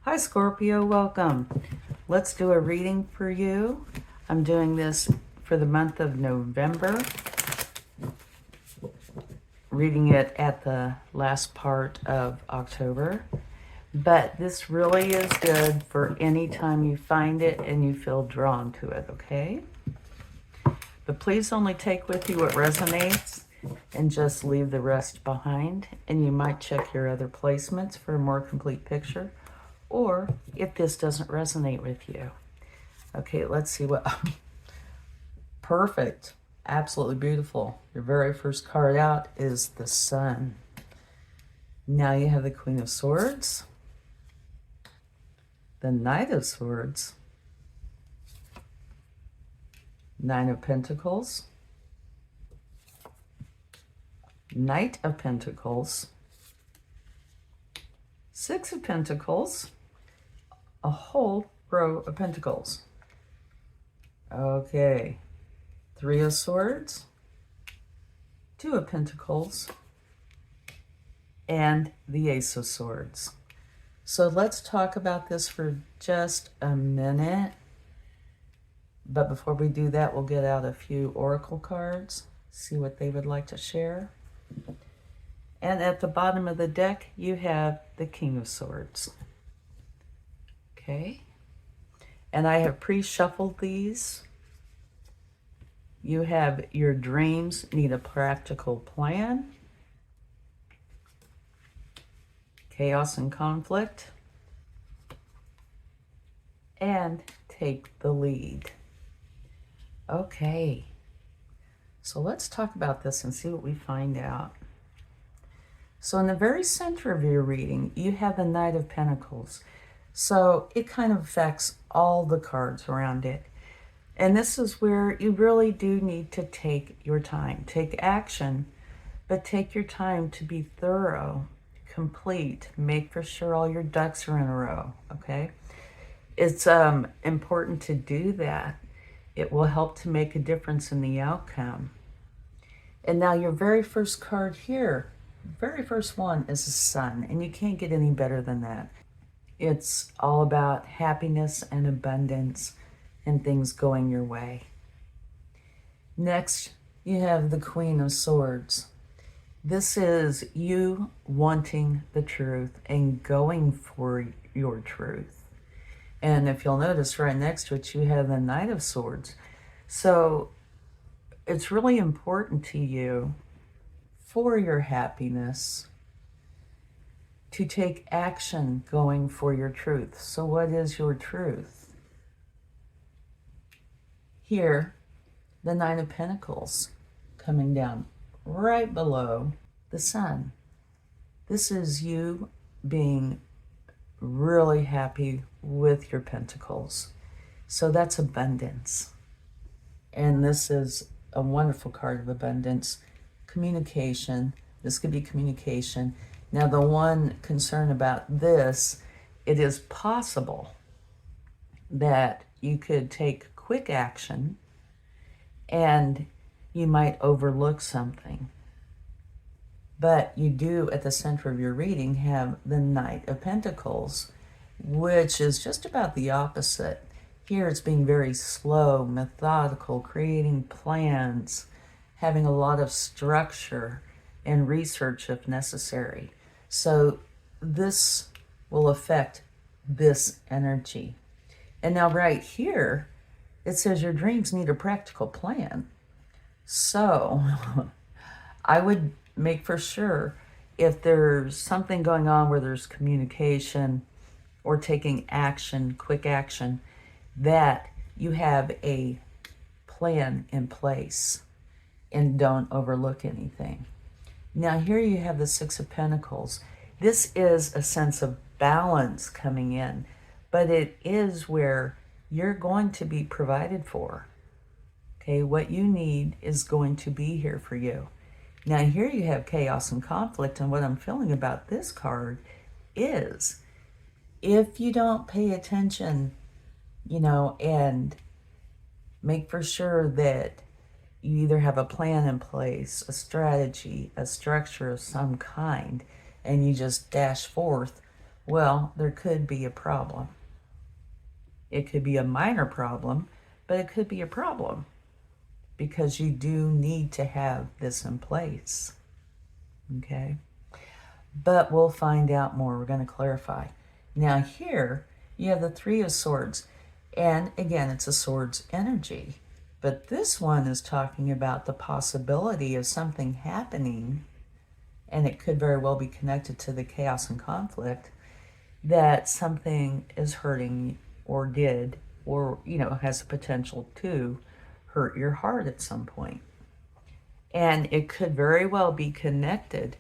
Hi Scorpio, welcome. Let's do a reading for you. I'm doing this for the month of November, reading it at the last part of October. But this really is good for any time you find it and you feel drawn to it, okay? But please only take with you what resonates and just leave the rest behind. And you might check your other placements for a more complete picture, or if this doesn't resonate with you. Okay, let's see what... Perfect. Absolutely beautiful. Your very first card out is the Sun. Now you have the Queen of Swords, the Knight of Swords, Nine of Pentacles, Knight of Pentacles, Six of Pentacles, a whole row of Pentacles. Okay, Three of Swords, Two of Pentacles, and the Ace of Swords. So let's talk about this for just a minute. But before we do that, we'll get out a few oracle cards, see what they would like to share. And at the bottom of the deck, you have the King of Swords. Okay. And I have pre-shuffled these. You have your dreams need a practical plan. Chaos and conflict. And take the lead. Okay. So let's talk about this and see what we find out. So in the very center of your reading, you have the Knight of Pentacles. So it kind of affects all the cards around it. And this is where you really do need to take your time. Take action, but take your time to be thorough, complete. Make for sure all your ducks are in a row, okay? It's important to do that. It will help to make a difference in the outcome. And now your very first card here, very first one is the Sun, and you can't get any better than that. It's all about happiness and abundance and things going your way. Next, you have the Queen of Swords. This is you wanting the truth and going for your truth. And if you'll notice right next to it, you have the Knight of Swords. So it's really important to you for your happiness to take action going for your truth. So what is your truth? Here, the Nine of Pentacles coming down right below the Sun. This is you being really happy with your pentacles. So that's abundance. And this is a wonderful card of abundance. Communication. This could be communication. Now, the one concern about this, it is possible that you could take quick action and you might overlook something. But you do, at the center of your reading, have the Knight of Pentacles, which is just about the opposite. Here it's being very slow, methodical, creating plans, having a lot of structure and research if necessary. So this will affect this energy. And now right here, it says your dreams need a practical plan. So I would make for sure if there's something going on where there's communication or taking action, quick action, that you have a plan in place and don't overlook anything. Now here you have the Six of Pentacles. This is a sense of balance coming in, but it is where you're going to be provided for. Okay, what you need is going to be here for you. Now here you have chaos and conflict, and what I'm feeling about this card is if you don't pay attention, and make for sure that you either have a plan in place, a strategy, a structure of some kind, and you just dash forth, Well, there could be a problem. It could be a minor problem, but it could be a problem because you do need to have this in place. Okay? But we'll find out more. We're going to clarify. Now here, you have the Three of Swords. And again, it's a sword's energy. But this one is talking about the possibility of something happening, and it could very well be connected to the chaos and conflict, that something is hurting or did, or, has the potential to hurt your heart at some point. And it could very well be connected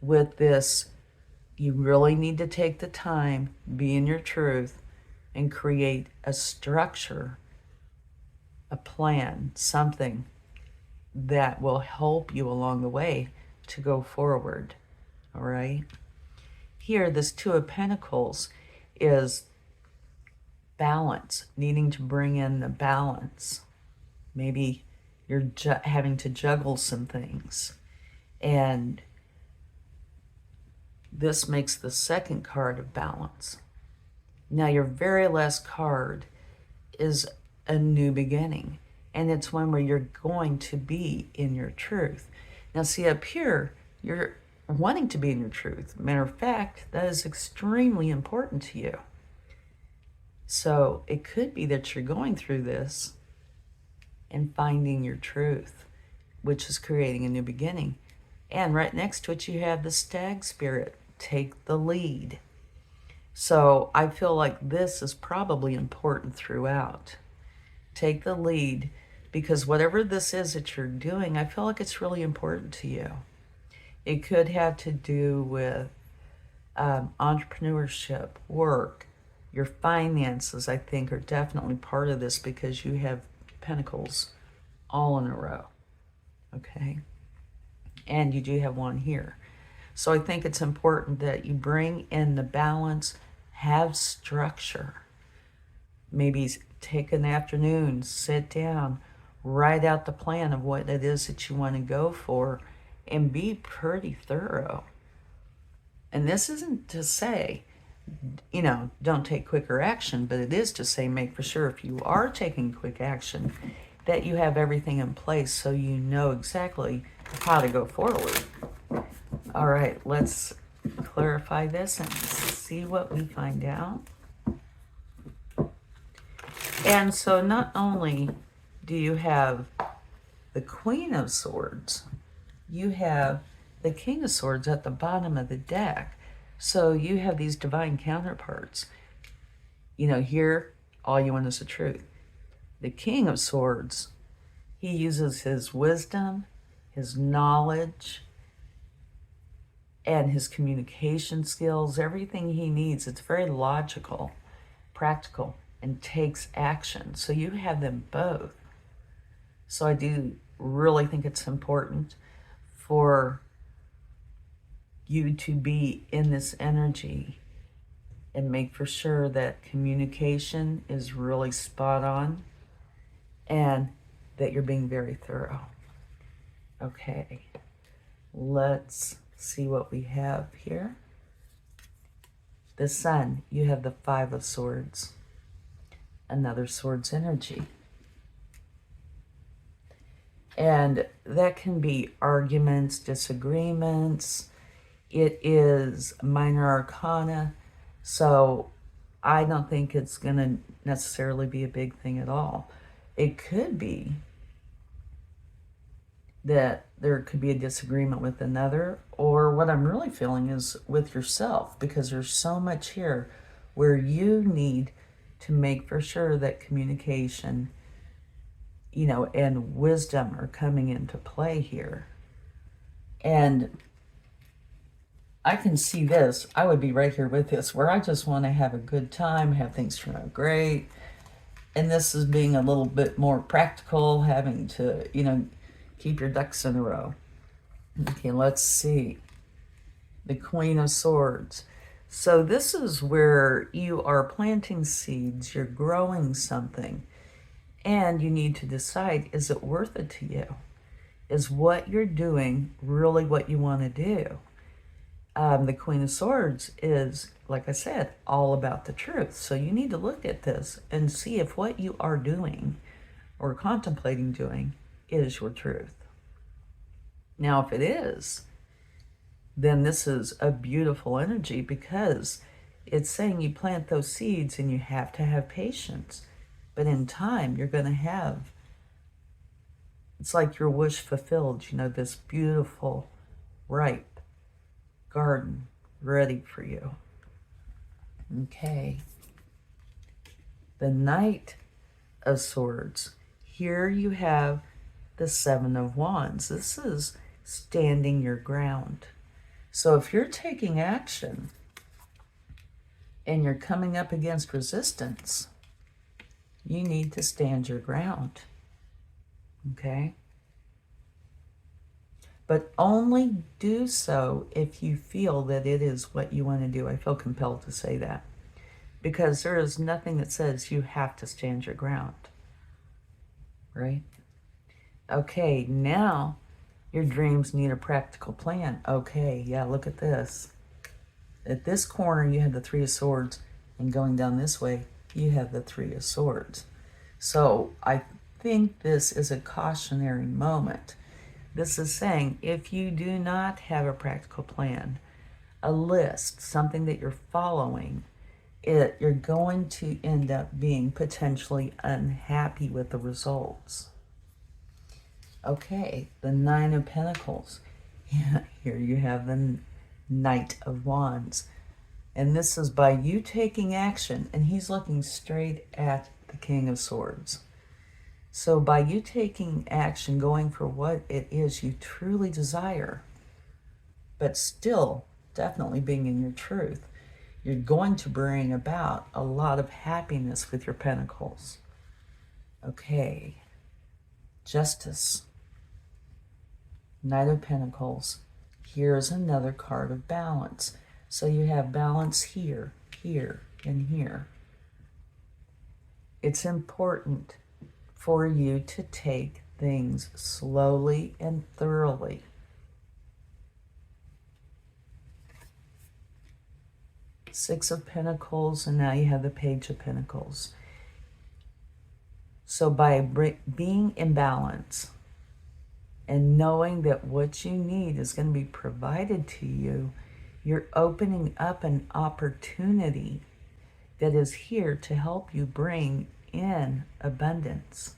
with this. You really need to take the time, be in your truth, and create a structure, a plan, something that will help you along the way to go forward. All right? Here, this Two of Pentacles is balance, needing to bring in the balance. Maybe you're having to juggle some things. And this makes the second card of balance. Now, your very last card is a new beginning. And it's one where you're going to be in your truth. Now, see, up here, you're wanting to be in your truth. Matter of fact, that is extremely important to you. So it could be that you're going through this and finding your truth, which is creating a new beginning. And right next to it, you have the Stag Spirit. Take the lead. So I feel like this is probably important throughout. Take the lead, because whatever this is that you're doing, I feel like it's really important to you. It could have to do with entrepreneurship, work, your finances, I think, are definitely part of this because you have Pentacles all in a row. Okay? And you do have one here. So I think it's important that you bring in the balance, have structure. Maybe take an afternoon, sit down, write out the plan of what it is that you want to go for, and be pretty thorough. And this isn't to say, don't take quicker action, but it is to say make for sure if you are taking quick action that you have everything in place so you know exactly how to go forward. All right, let's clarify this and see what we find out. And so not only do you have the Queen of Swords, you have the King of Swords at the bottom of the deck. So you have these divine counterparts. Here, all you want is the truth. The King of Swords, he uses his wisdom, his knowledge, and his communication skills, everything he needs. It's very logical, practical, and takes action. So you have them both. So I do really think it's important for you to be in this energy and make for sure that communication is really spot on and that you're being very thorough. Okay, let's see what we have here. The Sun, you have the Five of Swords, another Swords energy. And that can be arguments, disagreements. It is minor arcana, so I don't think it's going to necessarily be a big thing at all. It could be that there could be a disagreement with another, or what I'm really feeling is with yourself, because there's so much here where you need to make for sure that communication, and wisdom are coming into play here. And I can see this. I would be right here with this, where I just want to have a good time, have things turn out great. And this is being a little bit more practical, having to, keep your ducks in a row. Okay, let's see. The Queen of Swords. So this is where you are planting seeds, you're growing something, and you need to decide, is it worth it to you? Is what you're doing really what you want to do? The Queen of Swords is like I said, all about the truth. So you need to look at this and see if what you are doing or contemplating doing is your truth. Now, if it is, then this is a beautiful energy, because it's saying you plant those seeds and you have to have patience. But in time, you're going to have, it's like your wish fulfilled, you know, this beautiful, ripe garden ready for you. Okay. The Knight of Swords. Here you have the Seven of Wands. This is standing your ground. So if you're taking action and you're coming up against resistance, you need to stand your ground. Okay? But only do so if you feel that it is what you want to do. I feel compelled to say that, because there is nothing that says you have to stand your ground. Right? Okay, now your dreams need a practical plan. Okay, yeah, look at this. At this corner, you have the Three of Swords, and going down this way, you have the Three of Swords. So I think this is a cautionary moment. This is saying, if you do not have a practical plan, a list, something that you're following, you're going to end up being potentially unhappy with the results. Okay, the Nine of Pentacles. Yeah, here you have the Knight of Wands. And this is by you taking action, and he's looking straight at the King of Swords. So by you taking action, going for what it is you truly desire, but still definitely being in your truth, you're going to bring about a lot of happiness with your pentacles. Okay, Justice. Knight of Pentacles. Here's another card of balance. So you have balance here, here, and here. It's important for you to take things slowly and thoroughly. Six of Pentacles, and now you have the Page of Pentacles. So by being in balance and knowing that what you need is going to be provided to you, you're opening up an opportunity that is here to help you bring in abundance.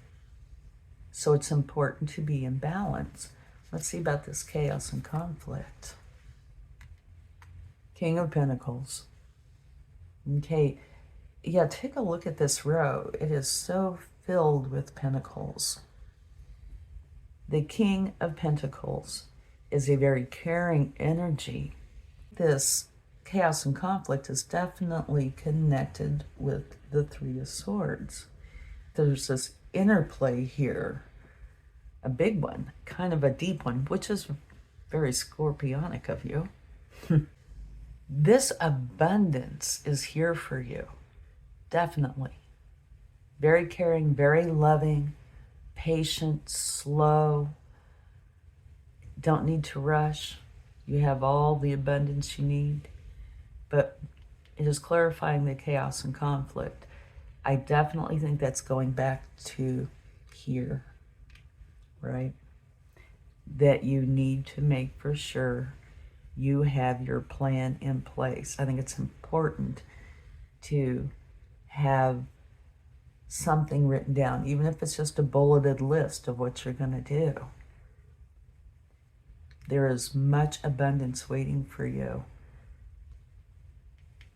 So it's important to be in balance. Let's see about this chaos and conflict. King of Pentacles. Okay, yeah, take a look at this row. It is so filled with pentacles. The King of Pentacles is a very caring energy. This chaos and conflict is definitely connected with the Three of Swords. There's this interplay here, a big one, kind of a deep one, which is very Scorpionic of you. This abundance is here for you, definitely. Very caring, very loving, patient, slow, don't need to rush. You have all the abundance you need, but it is clarifying the chaos and conflict. I definitely think that's going back to here, right? That you need to make for sure you have your plan in place. I think it's important to have something written down, even if it's just a bulleted list of what you're going to do. There is much abundance waiting for you,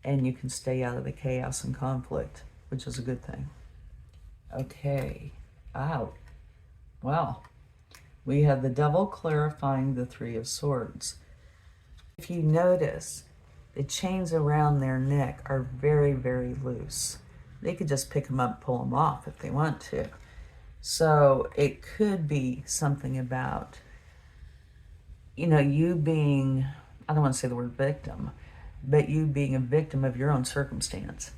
and you can stay out of the chaos and conflict, which is a good thing. Okay, out. Well, we have the Devil clarifying the Three of Swords. If you notice, the chains around their neck are very, very loose. They could just pick them up, pull them off if they want to. So it could be something about, you know, you being, I don't want to say the word victim, but you being a victim of your own circumstance.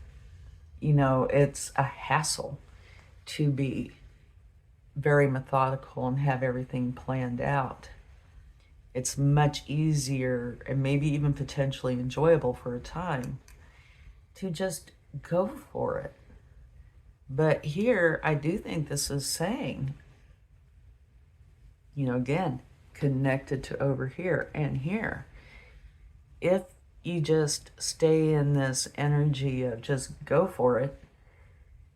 You know, it's a hassle to be very methodical and have everything planned out. It's much easier and maybe even potentially enjoyable for a time to just go for it. But here, I do think this is saying, you know, again, connected to over here and here. If you just stay in this energy of just go for it,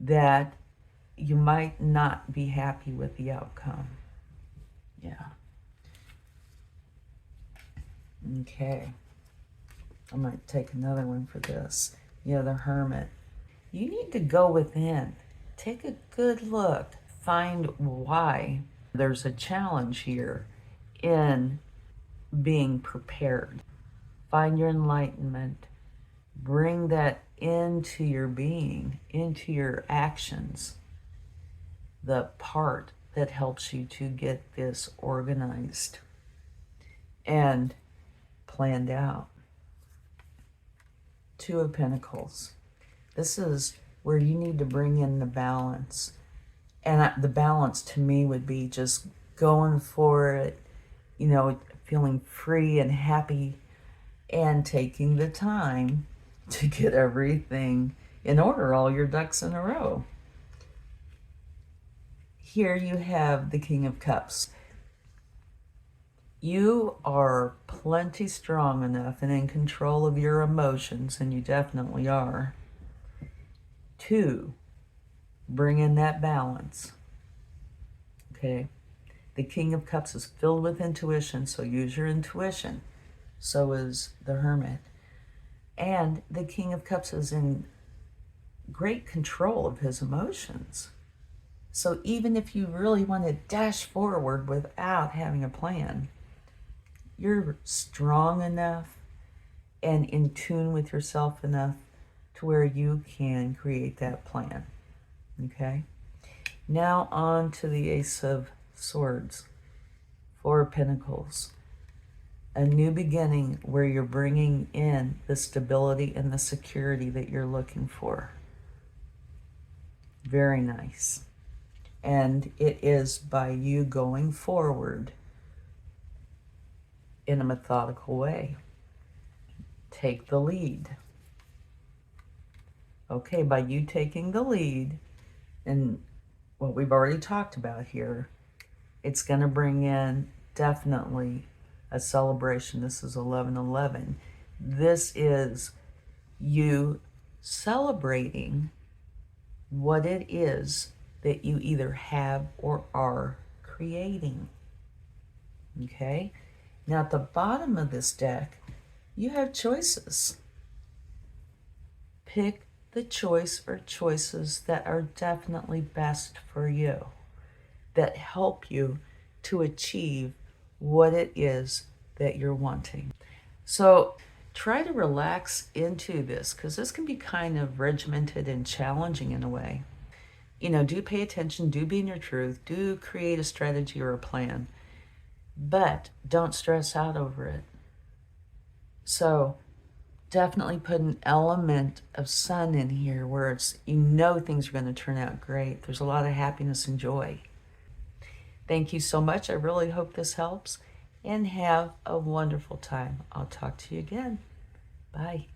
that you might not be happy with the outcome. Yeah. Okay. I might take another one for this. Yeah, the Hermit. You need to go within. Take a good look. Find why there's a challenge here in being prepared. Find your enlightenment. Bring that into your being, into your actions. The part that helps you to get this organized and planned out. Two of Pentacles. This is where you need to bring in the balance. And the balance to me would be just going for it, you know, feeling free and happy and taking the time to get everything in order, all your ducks in a row. Here you have the King of Cups. You are plenty strong enough and in control of your emotions, and you definitely are, to bring in that balance. Okay? The King of Cups is filled with intuition, so use your intuition. So is the Hermit. And the King of Cups is in great control of his emotions. So even if you really want to dash forward without having a plan, you're strong enough and in tune with yourself enough to where you can create that plan. Okay? Now on to the Ace of Swords. Four of Pentacles. A new beginning where you're bringing in the stability and the security that you're looking for. Very nice. And it is by you going forward in a methodical way. Take the lead. Okay, by you taking the lead, and what we've already talked about here, it's going to bring in definitely a celebration. This is 11/11. This is you celebrating what it is that you either have or are creating. Okay? Now at the bottom of this deck, you have choices. Pick the choice or choices that are definitely best for you, that help you to achieve what it is that you're wanting. So try to relax into this, because this can be kind of regimented and challenging in a way. You know, do pay attention, do be in your truth, do create a strategy or a plan, but don't stress out over it. So definitely put an element of sun in here where it's, you know, things are going to turn out great. There's a lot of happiness and joy. Thank you so much. I really hope this helps, and have a wonderful time. I'll talk to you again. Bye.